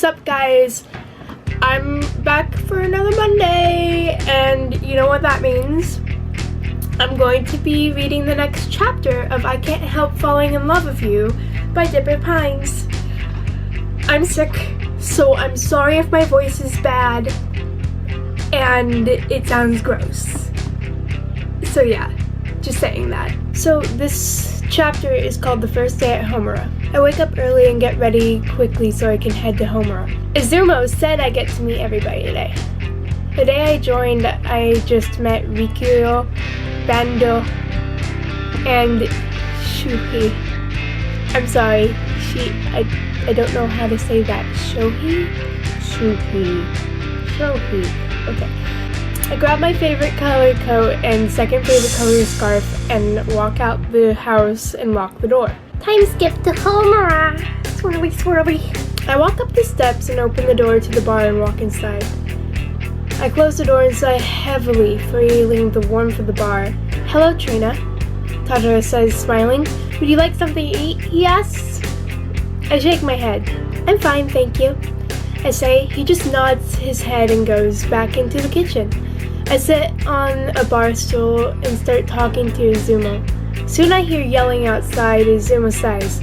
What's up, guys? I'm back for another Monday, and you know what that means. I'm going to be reading the next chapter of I Can't Help Falling in Love with You by Dipper Pines. I'm sick, so I'm sorry if my voice is bad and it sounds gross. So yeah, just saying that. So this chapter is called The First Day at Homura. I wake up early and get ready quickly so I can head to Homura. Izumo said I get to meet everybody today. The day I joined, I just met Rikyo, Bando, and Shuhei. I'm sorry, I don't know how to say that. Shohei? Shohei. Okay. I grab my favorite color coat and second favorite color scarf and walk out the house and lock the door. Time skip to Homura. Swirly, swirly. I walk up the steps and open the door to the bar and walk inside. I close the door and sigh heavily, feeling the warmth of the bar. Hello, Trina, Tadara says, smiling. Would you like something to eat? He asks. I shake my head. I'm fine, thank you, I say. He just nods his head and goes back into the kitchen. I sit on a bar stool and start talking to Izumo. Soon I hear yelling outside. Izumo sighs.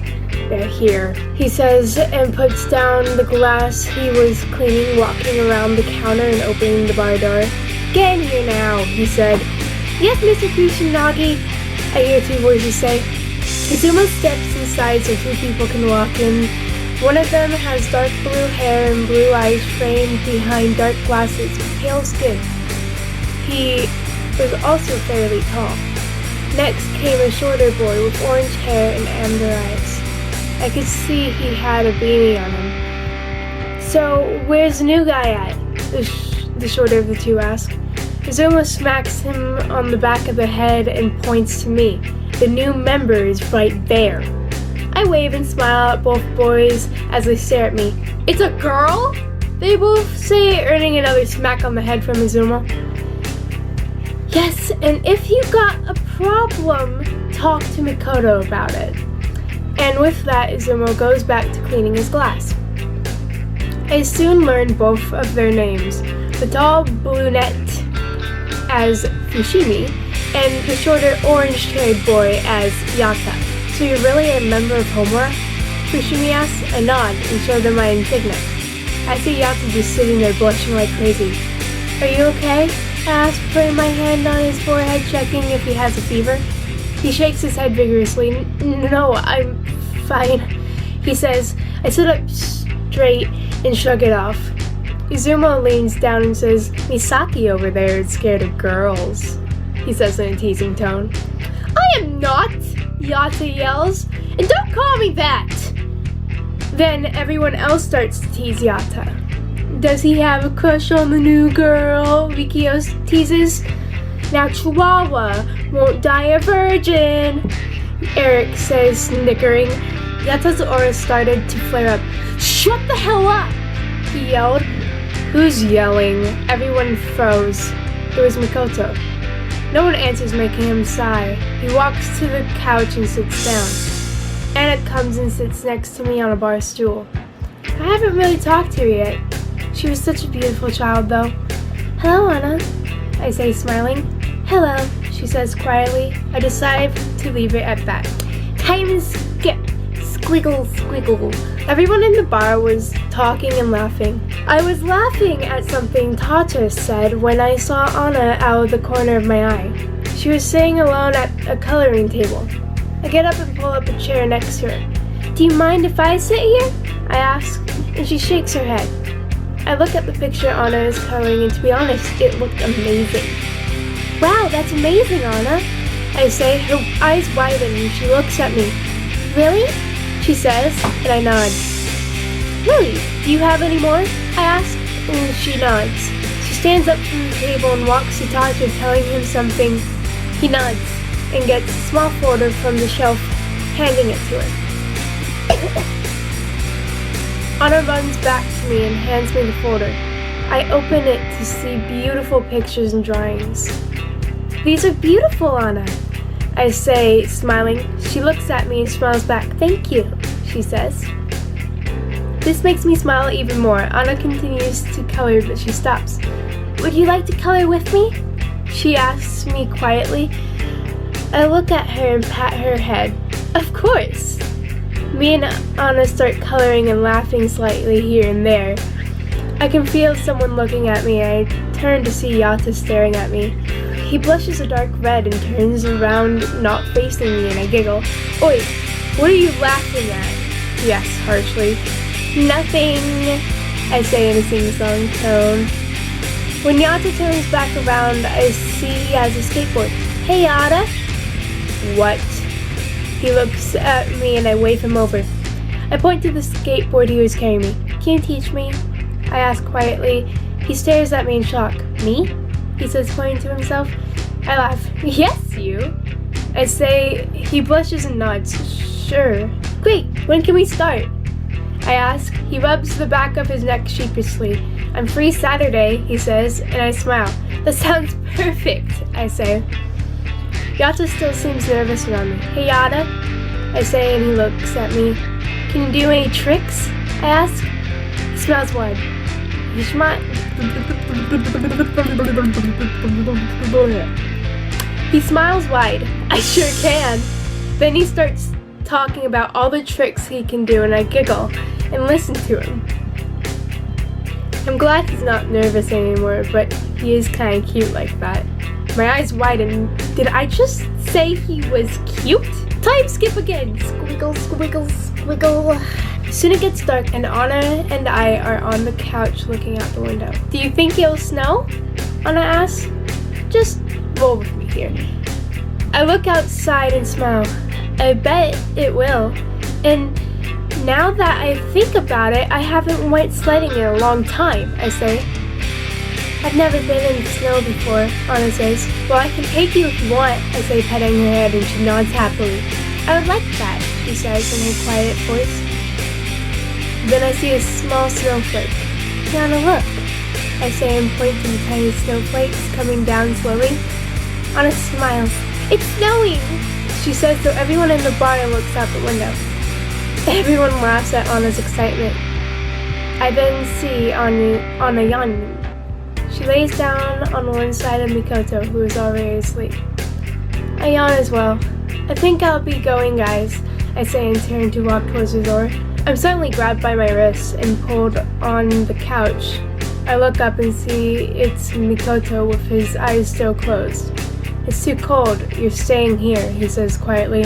They're here, he says, and puts down the glass he was cleaning, walking around the counter and opening the bar door. Get in here now, he said. Yes, Mr. Kusanagi, I hear two voices say. Izumo steps inside so two people can walk in. One of them has dark blue hair and blue eyes framed behind dark glasses with pale skin. He was also fairly tall. Next came a shorter boy with orange hair and amber eyes. I could see he had a beanie on him. So, where's the new guy at? The shorter of the two asked. Izumo smacks him on the back of the head and points to me. The new member is right there. I wave and smile at both boys as they stare at me. It's a girl? They both say, earning another smack on the head from Izumo. Yes, and if you got a problem, talk to Mikoto about it. And with that, Izumo goes back to cleaning his glass. I soon learned both of their names, the tall brunette as Fushimi, and the shorter orange-haired boy as Yata. So you're really a member of Homura? Fushimi asks. I nod and show them my insignia. I see Yata just sitting there blushing like crazy. Are you okay? I ask, putting my hand on his forehead, checking if he has a fever. He shakes his head vigorously. No, I'm fine, he says. I sit up straight and shrug it off. Izumo leans down and says, Misaki over there is scared of girls, he says in a teasing tone. I am not, Yata yells, and don't call me that! Then everyone else starts to tease Yata. Does he have a crush on the new girl? Rikyo teases. Now Chihuahua won't die a virgin, Eric says, snickering. Yata's aura started to flare up. Shut the hell up, he yelled. Who's yelling? Everyone froze. It was Mikoto. No one answers, making him sigh. He walks to the couch and sits down. Anna comes and sits next to me on a bar stool. I haven't really talked to her yet. She was such a beautiful child, though. Hello, Anna, I say, smiling. Hello, she says quietly. I decide to leave it at that. Time skip. Squiggle, squiggle. Everyone in the bar was talking and laughing. I was laughing at something Tata said when I saw Anna out of the corner of my eye. She was sitting alone at a coloring table. I get up and pull up a chair next to her. Do you mind if I sit here? I ask, and she shakes her head. I look at the picture Anna is coloring, and to be honest, it looked amazing. Wow, that's amazing, Anna, I say, her eyes widen and she looks at me. Really? She says, and I nod. Really? Do you have any more? I ask, and she nods. She stands up from the table and walks to Taja, telling him something. He nods and gets a small folder from the shelf, handing it to her. Anna runs back to me and hands me the folder. I open it to see beautiful pictures and drawings. These are beautiful, Anna, I say, smiling. She looks at me and smiles back. Thank you, she says. This makes me smile even more. Anna continues to color, but she stops. Would you like to color with me? She asks me quietly. I look at her and pat her head. Of course. Me and Anna start coloring and laughing slightly here and there. I can feel someone looking at me. I turn to see Yata staring at me. He blushes a dark red and turns around, not facing me, and I giggle. Oi, what are you laughing at? He asks harshly. Nothing, I say in a sing-song tone. When Yata turns back around, I see he has a skateboard. Hey, Yata. What? He looks at me and I wave him over. I point to the skateboard he was carrying me. Can you teach me? I ask quietly. He stares at me in shock. Me? He says, pointing to himself. I laugh. Yes, you. I say. He blushes and nods. Sure. Great. When can we start? I ask. He rubs the back of his neck sheepishly. I'm free Saturday, he says, and I smile. That sounds perfect, I say. Yata still seems nervous around me. Hey, Yata, I say, and he looks at me. Can you do any tricks? I ask. He smiles wide. He smiles wide. I sure can. Then he starts talking about all the tricks he can do, and I giggle and listen to him. I'm glad he's not nervous anymore, but he is kind of cute like that. My eyes widen. Did I just say he was cute? Time skip again. Squiggle, squiggle, squiggle. Soon it gets dark and Anna and I are on the couch looking out the window. Do you think it'll snow? Anna asks. Just roll with me here. I look outside and smile. I bet it will. And now that I think about it, I haven't went sledding in a long time, I say. I've never been in the snow before, Anna says. Well, I can take you if you want, I say, petting her head, and she nods happily. I would like that, she says in her quiet voice. Then I see a small snowflake. Anna, look, I say and point to the tiny snowflakes coming down slowly. Anna smiles. It's snowing, she says, so everyone in the bar looks out the window. Everyone laughs at Anna's excitement. I then see Anna yawning. She lays down on one side of Mikoto, who is already asleep. I yawn as well. I think I'll be going, guys, I say and turn to walk towards the door. I'm suddenly grabbed by my wrists and pulled on the couch. I look up and see it's Mikoto with his eyes still closed. It's too cold. You're staying here, he says quietly.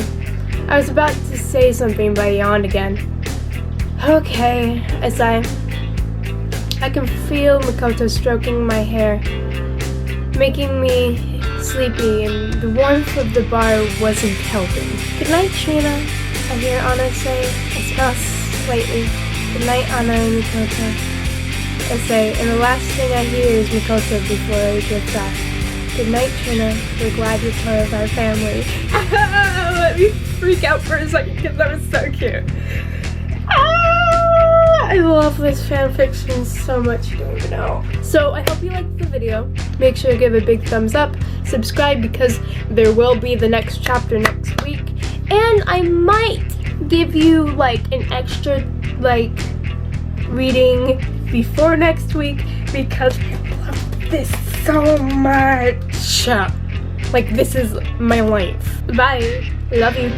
I was about to say something, but I yawned again. Okay, I sigh. I can feel Mikoto stroking my hair, making me sleepy, and the warmth of the bar wasn't helping. Good night, Trina, I hear Anna say. I smile slightly. Good night, Anna and Mikoto, I say, and the last thing I hear is Mikoto before I drift off. Good night, Trina. We're glad you're part of our family. Let me freak out for a second because that was so cute. I love this fanfiction so much, you don't even know. So I hope you liked the video. Make sure to give a big thumbs up. Subscribe because there will be the next chapter next week. And I might give you like an extra like reading before next week because I love this so much. Like this is my life. Bye. Love you.